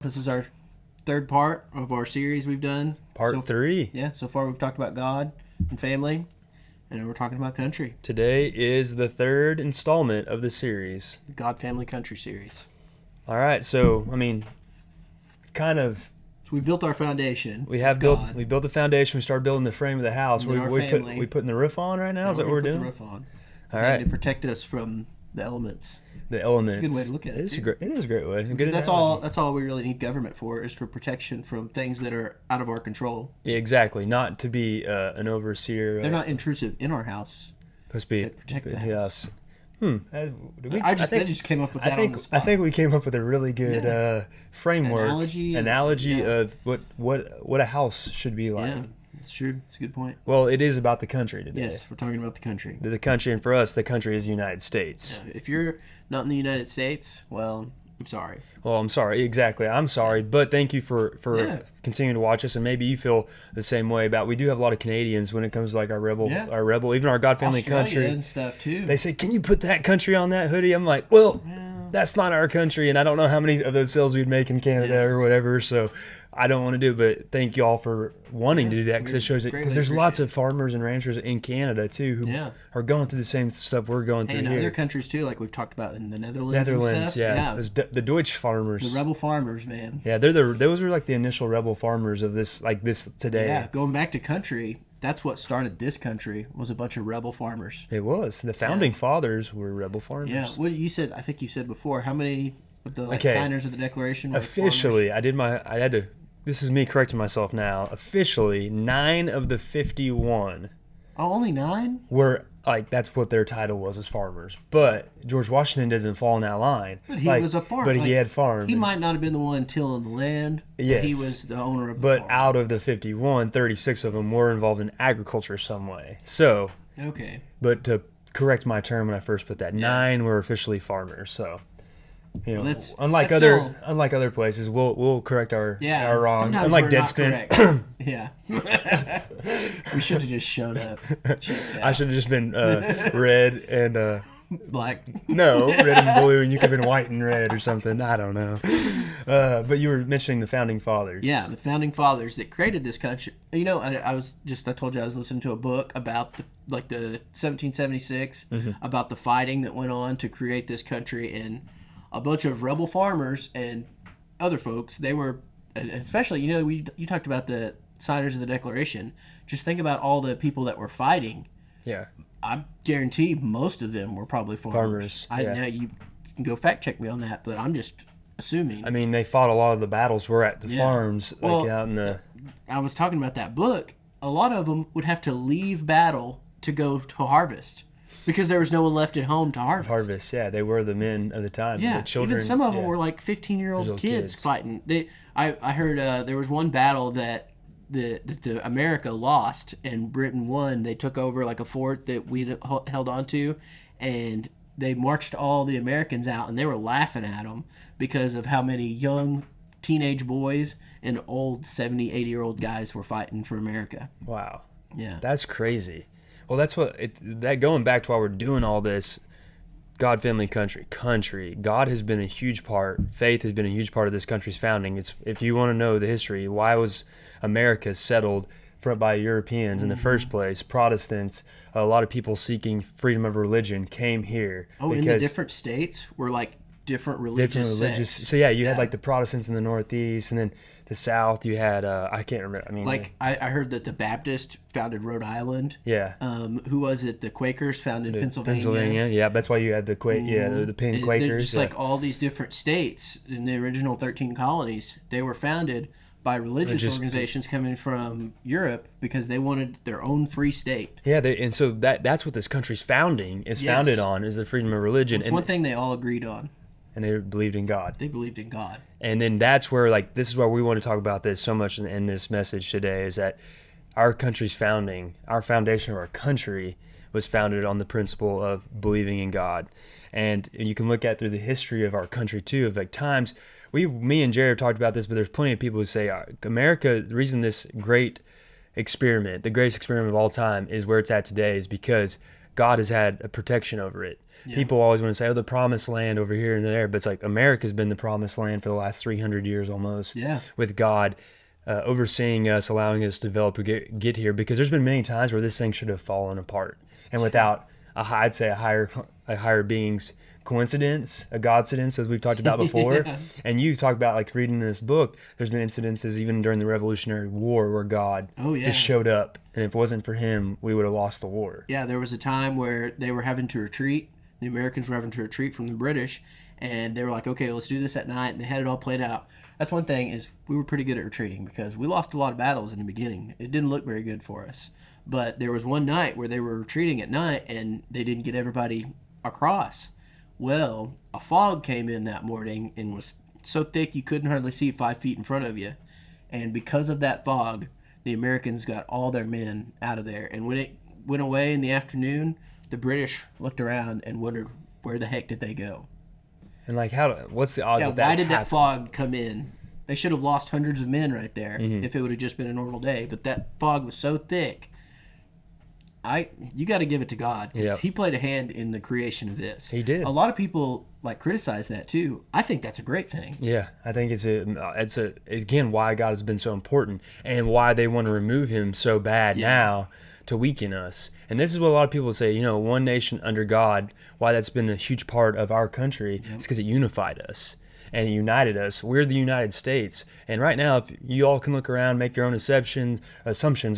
This is our third part of our series we've done. Part 3. Yeah, so far we've talked about God and family, and we're talking about country. Today is the third installment of the series. The God, Family, Country series. All right, so, it's kind of... So we built our foundation. We built the foundation. We started building the frame of the house. We putting the roof on right now? Yeah, Is that what we're doing? The roof on. All right. To protect us from the elements. The elements. It's a good way to look at it. It is a great way. That's all we really need government for, is for protection from things that are out of our control. Yeah, exactly. Not to be an overseer. They're not intrusive in our house. Supposed to be. Protect the house. I just came up with that on the spot. I think we came up with a really good framework. Analogy of what a house should be like. Yeah, it's true. It's a good point. Well, it is about the country today. Yes, we're talking about the country. The country, and for us, the country is the United States. If you're not in the United States, well, I'm sorry. Well, I'm sorry. Exactly. I'm sorry. But thank you for continuing to watch us. And maybe you feel the same way about, we do have a lot of Canadians when it comes to like our rebel, even our God Family Australia country. And stuff too. They say, can you put that country on that hoodie? I'm like, well, that's not our country. And I don't know how many of those sales we'd make in Canada or whatever. So I don't want to do it, but thank you all for wanting to do that, because it shows it. Because there's lots of farmers and ranchers in Canada too who are going through the same stuff we're going through here. And other countries too, like we've talked about in the Netherlands. And stuff. The Deutsch farmers, the rebel farmers, man. Yeah, those were like the initial rebel farmers of this today. Yeah, going back to country. That's what started this country, was a bunch of rebel farmers. It was. The founding fathers were rebel farmers. Yeah. What you said, I think you said before, how many of the signers of the Declaration were officially farmers? This is me correcting myself now. Officially, 9 of the 51. Oh, only 9? Were that's what their title was farmers. But George Washington doesn't fall in that line. But he was a farmer. But he had farmed. He might not have been the one tilling the land. Yes. But he was the owner of the farm. But out of the 51, 36 of them were involved in agriculture some way. So. Okay. But to correct my term when I first put that, 9 were officially farmers. So. Unlike other places, we'll correct our wrong. Unlike Deadspin. Yeah. We should have just shown up. I should have just been red and black. No, red and blue, and you could have been white and red or something. I don't know. But you were mentioning the founding fathers. Yeah, the founding fathers that created this country. I told you I was listening to a book about the 1776 about the fighting that went on to create this country, and a bunch of rebel farmers and other folks, they were, especially, you talked about the signers of the Declaration. Just think about all the people that were fighting. Yeah. I guarantee most of them were probably farmers. Now you can go fact check me on that, but I'm just assuming. I mean, they fought a lot of the battles were at the farms, out in the... I was talking about that book. A lot of them would have to leave battle to go to harvest, because there was no one left at home to harvest. They were the men of the time. Yeah, the children, even some of them were like 15-year-old kids fighting. I heard there was one battle that the America lost and Britain won. They took over like a fort that we held on to, and they marched all the Americans out, and they were laughing at them because of how many young teenage boys and old 70, 80-year-old guys were fighting for America. Wow. Yeah. That's crazy. Well, that's going back to why we're doing all this, God, family, country. God has been a huge part. Faith has been a huge part of this country's founding. If you want to know the history, why was America settled by Europeans in the first place? Protestants, a lot of people seeking freedom of religion came here. Oh, in the different states were like different religious sects. So you had like the Protestants in the Northeast, and then the South, you had I can't remember. I mean, I heard that the Baptists founded Rhode Island. Yeah. Who was it? The Quakers founded Pennsylvania. Yeah, that's why you had the Penn Quakers. Just like all these different states in the original 13 colonies, they were founded by religious organizations coming from Europe because they wanted their own free state. Yeah, and so that's what this country's founding is founded on, is the freedom of religion. It's one thing they all agreed on. And they believed in God. They believed in God. And then that's where, this is why we want to talk about this so much in this message today, is that our country's founding, our foundation of our country was founded on the principle of believing in God. And you can look at through the history of our country, too, of times, me and Jerry have talked about this, but there's plenty of people who say, America, the reason this great experiment, the greatest experiment of all time, is where it's at today is because God has had a protection over it. People always want to say, oh, the promised land over here and there. But it's like America's been the promised land for the last 300 years almost. Yeah. With God overseeing us, allowing us to develop, get here. Because there's been many times where this thing should have fallen apart. And without, I'd say, a higher being's coincidence, a godcidence, as we've talked about before. And you talk about, like, reading this book, there's been incidences even during the Revolutionary War where God just showed up. And if it wasn't for him, we would have lost the war. Yeah, there was a time where they were having to retreat. The Americans were having to retreat from the British. And they were like, okay, let's do this at night. And they had it all played out. That's one thing, is we were pretty good at retreating because we lost a lot of battles in the beginning. It didn't look very good for us. But there was one night where they were retreating at night and they didn't get everybody across. Well, a fog came in that morning and was so thick you couldn't hardly see 5 feet in front of you. And because of that fog, the Americans got all their men out of there. And when it went away in the afternoon, the British looked around and wondered, where the heck did they go? And, like, what's the odds of that? Why did that fog come in? They should have lost hundreds of men right there if it would have just been a normal day. But that fog was so thick. You got to give it to God. He played a hand in the creation of this. He did. A lot of people criticize that too. I think that's a great thing. Yeah, I think it's again why God has been so important and why they want to remove him so bad now to weaken us. And this is what a lot of people say, one nation under God, why that's been a huge part of our country is because it unified us. And it united us. We're the United States. And right now, if you all can look around, make your own assumptions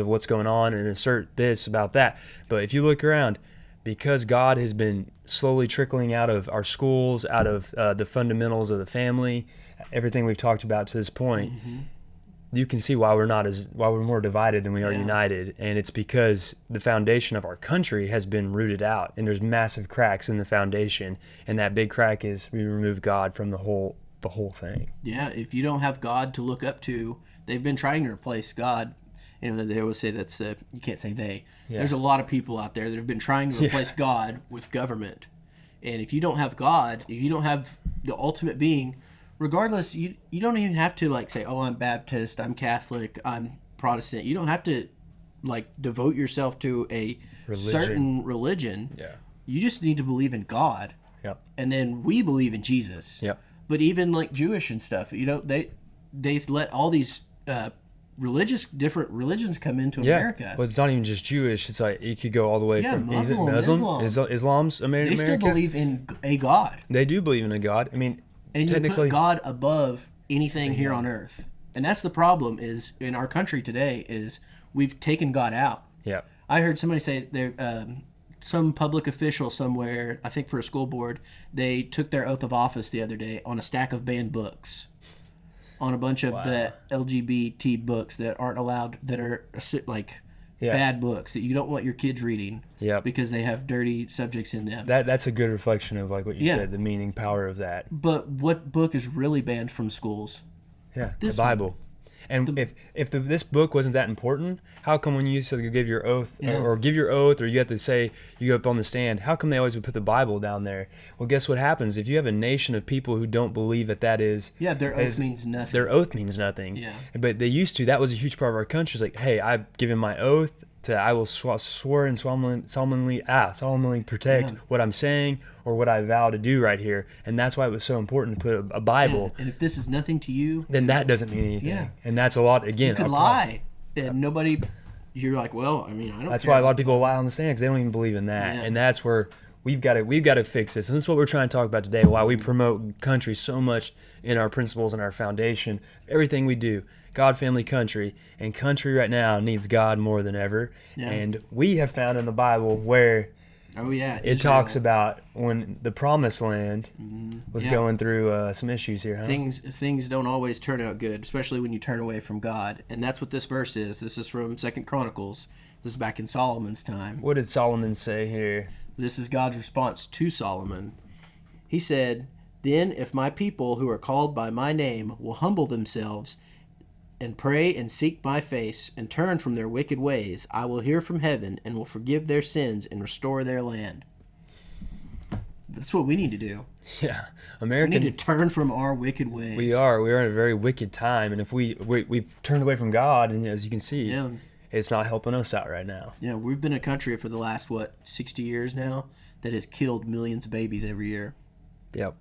of what's going on and assert this about that. But if you look around, because God has been slowly trickling out of our schools, out of the fundamentals of the family, everything we've talked about to this point, you can see why we're more divided than we are united. And it's because the foundation of our country has been rooted out, and there's massive cracks in the foundation. And that big crack is we remove God from the whole thing. Yeah, if you don't have God to look up to, they've been trying to replace God. They always say that's you can't say they. Yeah. There's a lot of people out there that have been trying to replace God with government. And if you don't have God, if you don't have the ultimate being, regardless, you don't even have to say, oh, I'm Baptist, I'm Catholic, I'm Protestant. You don't have to devote yourself to a certain religion. Yeah. You just need to believe in God. Yep. And then we believe in Jesus. Yep. But even Jewish and stuff, they let all these different religions come into America. Well, it's not even just Jewish. It's like you could go all the way from Islam. Islam's America. They still believe in a God. They do believe in a God. I mean, and technically, you put God above anything here on earth. And that's the problem is in our country today is we've taken God out. Yeah. I heard somebody say there some public official somewhere, I think for a school board, they took their oath of office the other day on a stack of banned books. On a bunch of the LGBT books that aren't allowed, that are bad books that you don't want your kids reading because they have dirty subjects in them. That's a good reflection of what you said, the meaning, power of that. But what book is really banned from schools? Yeah, the Bible. And if this book wasn't that important, how come when you used to give your oath or give your oath or you have to say you go up on the stand, how come they always would put the Bible down there? Well, guess what happens? If you have a nation of people who don't believe that is... Yeah, their oath means nothing. Their oath means nothing. Yeah. But they used to. That was a huge part of our country. It's like, hey, I've given my oath to I will swear and solemnly protect what I'm saying or what I vow to do right here. And that's why it was so important to put a Bible. Yeah. And if this is nothing to you, then that doesn't mean anything. Yeah. And that's a lot, again. You could lie. And nobody, you're like, well, I mean, I don't That's care. why a lot of people lie on the stand because they don't even believe in that. Yeah. And that's where we've got to fix this. And this is what we're trying to talk about today, why we promote country so much in our principles and our foundation, everything we do. God, family, country. And country right now needs God more than ever. Yeah. And we have found in the Bible where it talks about when the promised land was going through some issues here. Huh? Things don't always turn out good, especially when you turn away from God. And that's what this verse is. This is from 2 Chronicles. This is back in Solomon's time. What did Solomon say here? This is God's response to Solomon. He said, "Then if my people who are called by my name will humble themselves and pray and seek my face and turn from their wicked ways, I will hear from heaven and will forgive their sins and restore their land." That's what we need to do. Yeah, we need to turn from our wicked ways. We're in a very wicked time, and if we've turned away from God, and as you can see, it's not helping us out right now. Yeah, we've been a country for the last 60 years now that has killed millions of babies every year. Yep.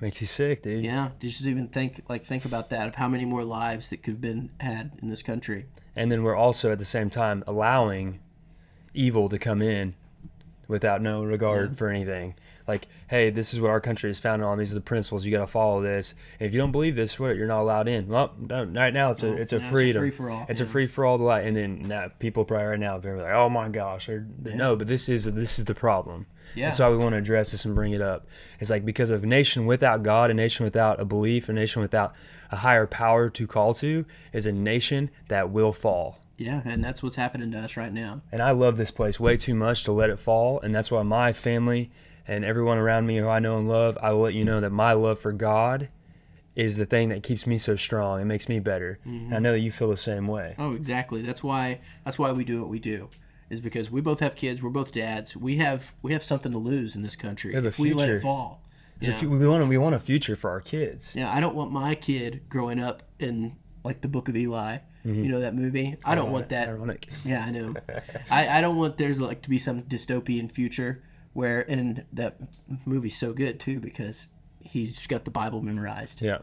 Makes you sick, dude. Yeah, just even think about that, of how many more lives that could have been had in this country. And then we're also at the same time allowing evil to come in without no regard for anything. Like, hey, this is what our country is founded on. These are the principles. You got to follow this. And if you don't believe this, what, you're not allowed in. Well, right now it's a freedom. It's a free for all. It's a free for all to lie. And then people probably right now they're like, oh my gosh, no. But this is the problem. Yeah. That's why we want to address this and bring it up. It's like, because of a nation without God, a nation without a belief, a nation without a higher power to call to, is a nation that will fall. Yeah, and that's what's happening to us right now. And I love this place way too much to let it fall. And that's why my family and everyone around me who I know and love, I will let you know that my love for God is the thing that keeps me so strong. It makes me better. Mm-hmm. And I know that you feel the same way. Oh, exactly. That's why we do what we do. Is because we both have kids. We're both dads. We have something to lose in this country if we let it fall. Yeah. We want a future for our kids. Yeah, I don't want my kid growing up in like the Book of Eli. Mm-hmm. You know that movie? I don't want that. Ironic. Yeah, I know. I don't want there's like to be some dystopian future where, and that movie's so good too because he's got the Bible memorized. Yeah.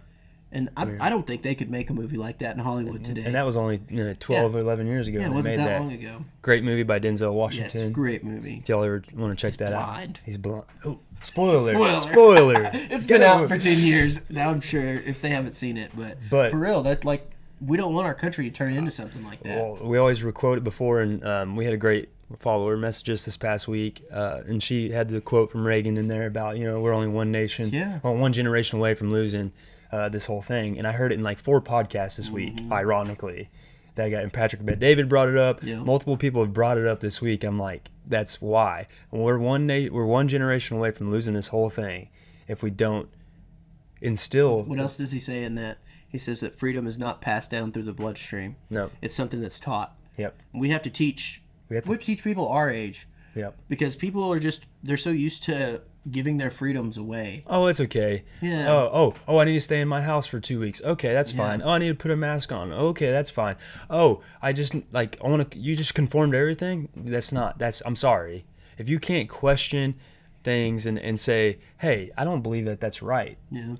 And I don't think they could make a movie like that in Hollywood today. And that was only 12 or 11 years ago. Yeah, it wasn't that long ago. Great movie by Denzel Washington. Yes, great movie. If y'all ever want to check that blind. out. He's blind. Oh, spoiler. It's been out for 10 years. Now I'm sure if they haven't seen it. But for real, that like we don't want our country to turn into something like that. Well, we always quote it before, and we had a great follower message us this past week, and she had the quote from Reagan in there about, we're only one nation, one generation away from losing this whole thing. And I heard it in like 4 podcasts this week, ironically. That guy and Patrick Bet David brought it up. Yeah. Multiple people have brought it up this week. I'm like, that's why. We're one generation away from losing this whole thing if we don't instill. What else does he say in that? He says that freedom is not passed down through the bloodstream. No. It's something that's taught. Yep. We have to teach. We have to teach people our age. Yep. Because people are they're so used to giving their freedoms away. Oh, it's okay. Yeah. Oh, I need to stay in my house for 2 weeks. Okay, that's fine. Oh, I need to put a mask on. Okay, that's fine. Oh, I just you just conform to everything? I'm sorry. If you can't question things and say, hey, I don't believe that's right. Yeah.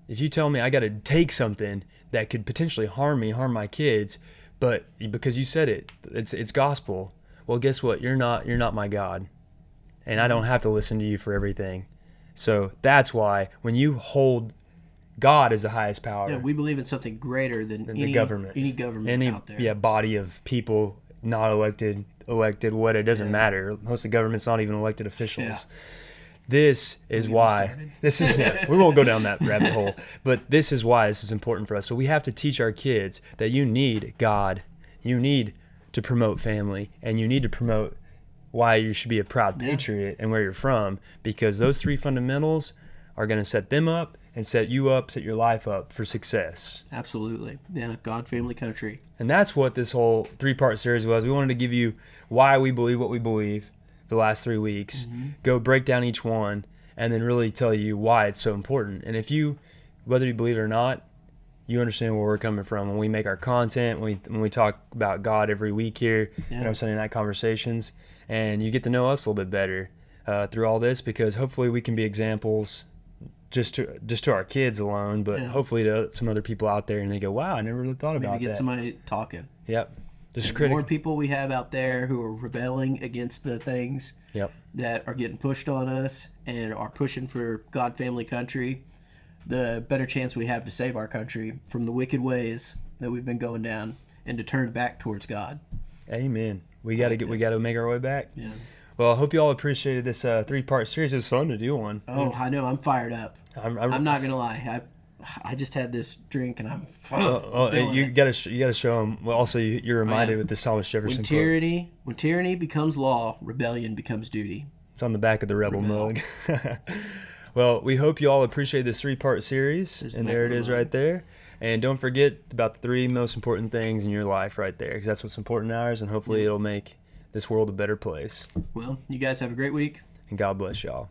If you tell me I got to take something that could potentially harm my kids, but because you said it's gospel, well, guess what? You're not my God. And I don't have to listen to you for everything. So that's why when you hold God as the highest power. We believe in something greater than any government. Any government out there. Body of people, not elected, what, it doesn't matter. Most of the government's not even elected officials. Yeah. This is why. We won't go down that rabbit hole. But this is why this is important for us. So we have to teach our kids that you need God. You need to promote family. And you need to promote why you should be a proud patriot and where you're from, because those 3 fundamentals are going to set them up and set you up, set your life up for success. Absolutely. Yeah, God, family, country. And that's what this whole 3-part series was. We wanted to give you why we believe what we believe for the last 3 weeks, go break down each one, and then really tell you why it's so important. And if you, whether you believe it or not, you understand where we're coming from when we make our content, when we talk about God every week here in our Sunday night conversations. And you get to know us a little bit better through all this, because hopefully we can be examples just to our kids alone, but hopefully to some other people out there, and they go, wow, I never really thought about that. Maybe get somebody talking. Yep. The more people we have out there who are rebelling against the things that are getting pushed on us and are pushing for God, family, country, the better chance we have to save our country from the wicked ways that we've been going down and to turn back towards God. Amen. We got to make our way back. Yeah. Well, I hope you all appreciated this 3-part series. It was fun to do one. Oh, I know. I'm fired up. I'm not gonna lie. I just had this drink and I'm. You gotta show them. Well, also you're reminded with this Thomas Jefferson quote. When tyranny becomes law, rebellion becomes duty. It's on the back of the Rebel mug. Well, we hope you all appreciate this 3-part series, and there it is right there. And don't forget about the 3 most important things in your life right there, because that's what's important in ours, and hopefully it'll make this world a better place. Well, you guys have a great week. And God bless y'all.